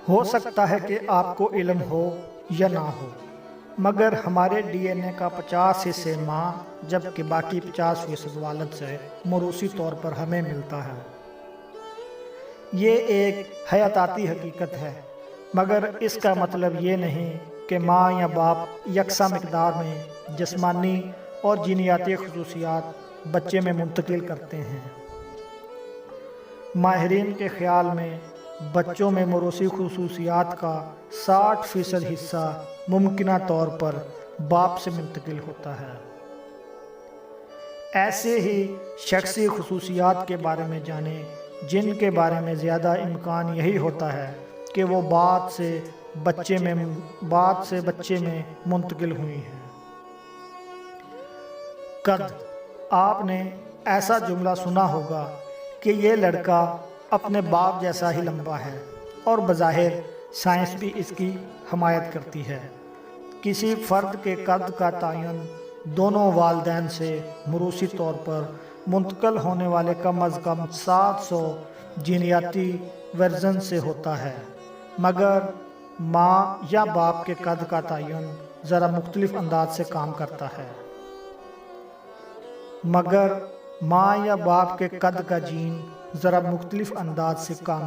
ہو سکتا ہے کہ آپ کو علم ہو یا نہ ہو، مگر ہمارے ڈی این اے کا 50% ماں جبکہ باقی 50% والد سے موروثی طور پر ہمیں ملتا ہے۔ یہ ایک حیاتیاتی حقیقت ہے، مگر اس کا مطلب یہ نہیں کہ ماں یا باپ یکساں مقدار میں جسمانی اور جینیاتی خصوصیات بچے میں منتقل کرتے ہیں۔ ماہرین کے خیال میں بچوں میں موروثی خصوصیات کا 60% حصہ ممکنہ طور پر باپ سے منتقل ہوتا ہے۔ ایسے ہی شخصی خصوصیات کے بارے میں جانیں جن کے بارے میں زیادہ امکان یہی ہوتا ہے کہ وہ بعد سے بچے میں منتقل ہوئی ہیں۔ قد، آپ نے ایسا جملہ سنا ہوگا کہ یہ لڑکا اپنے باپ جیسا ہی لمبا ہے، اور بظاہر سائنس بھی اس کی حمایت کرتی ہے۔ کسی فرد کے قد کا تعین دونوں والدین سے موروثی طور پر منتقل ہونے والے کم از کم 700 جینیاتی ورژن سے ہوتا ہے، مگر ماں یا باپ کے قد کا تعین ذرا مختلف انداز سے کام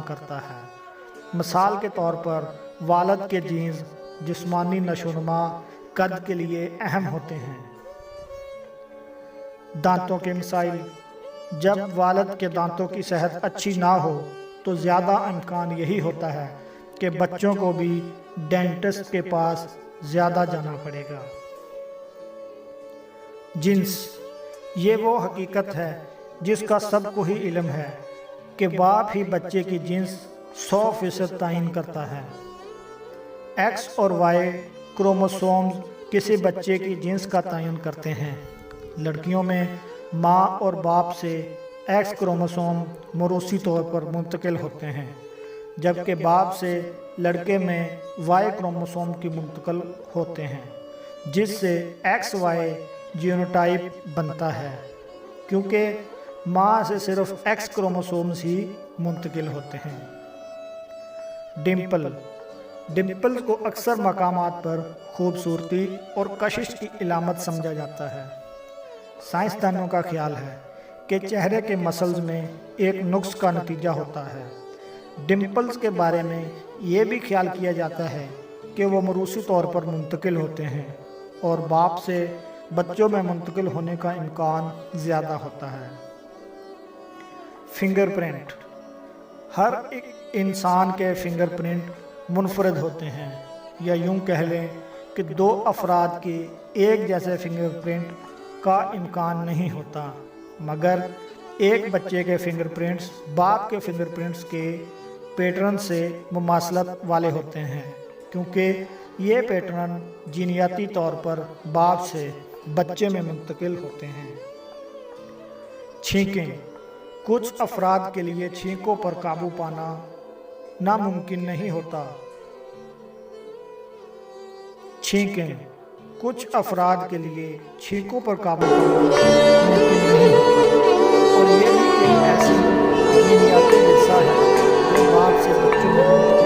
کرتا ہے۔ مثال کے طور پر والد کے جینز جسمانی نشو و نما قد کے لیے اہم ہوتے ہیں۔ دانتوں کے مسائل، جب والد کے دانتوں کی صحت اچھی نہ ہو تو زیادہ امکان یہی ہوتا ہے کہ بچوں کو بھی ڈینٹسٹ کے پاس زیادہ جانا پڑے گا۔ جنس، یہ وہ حقیقت ہے جس کا سب کو ہی علم ہے کہ باپ ہی بچے کی جنس 100% تعین کرتا ہے۔ ایکس اور وائی کروموسومز کسی بچے کی جنس کا تعین کرتے ہیں۔ لڑکیوں میں ماں اور باپ سے ایکس کروموسوم موروثی طور پر منتقل ہوتے ہیں، جبکہ باپ سے لڑکے میں وائی کروموسوم کی منتقل ہوتے ہیں، جس سے ایکس وائی جینوٹائپ بنتا ہے، کیونکہ ماں سے صرف ایکس کروموسومز ہی منتقل ہوتے ہیں۔ ڈمپل کو اکثر مقامات پر خوبصورتی اور کشش کی علامت سمجھا جاتا ہے۔ سائنسدانوں کا خیال ہے کہ چہرے کے مسلز میں ایک نقص کا نتیجہ ہوتا ہے۔ ڈمپلز کے بارے میں یہ بھی خیال کیا جاتا ہے کہ وہ موروثی طور پر منتقل ہوتے ہیں اور باپ سے بچوں میں منتقل ہونے کا امکان زیادہ ہوتا ہے۔ فنگر پرنٹ، ہر ایک انسان کے فنگر پرنٹ منفرد ہوتے ہیں، یا یوں کہہ لیں کہ دو افراد کے ایک جیسے فنگر پرنٹ کا امکان نہیں ہوتا، مگر ایک بچے کے فنگر پرنٹس باپ کے فنگر پرنٹس کے پیٹرن سے مماثلت والے ہوتے ہیں، کیونکہ یہ پیٹرن جینیاتی طور پر باپ سے بچے میں منتقل ہوتے ہیں۔ چھینکیں، کچھ افراد کے لیے چھینکوں پر قابو پانا ناممکن نہیں ہوتا۔ کچھ افراد کے لیے چھینکوں پر قابو پانا ممکن نہیں ہوتا، اور یہ بھی ایک ایسی جینیاتی حصہ ہے جو باپ سے بچوں میں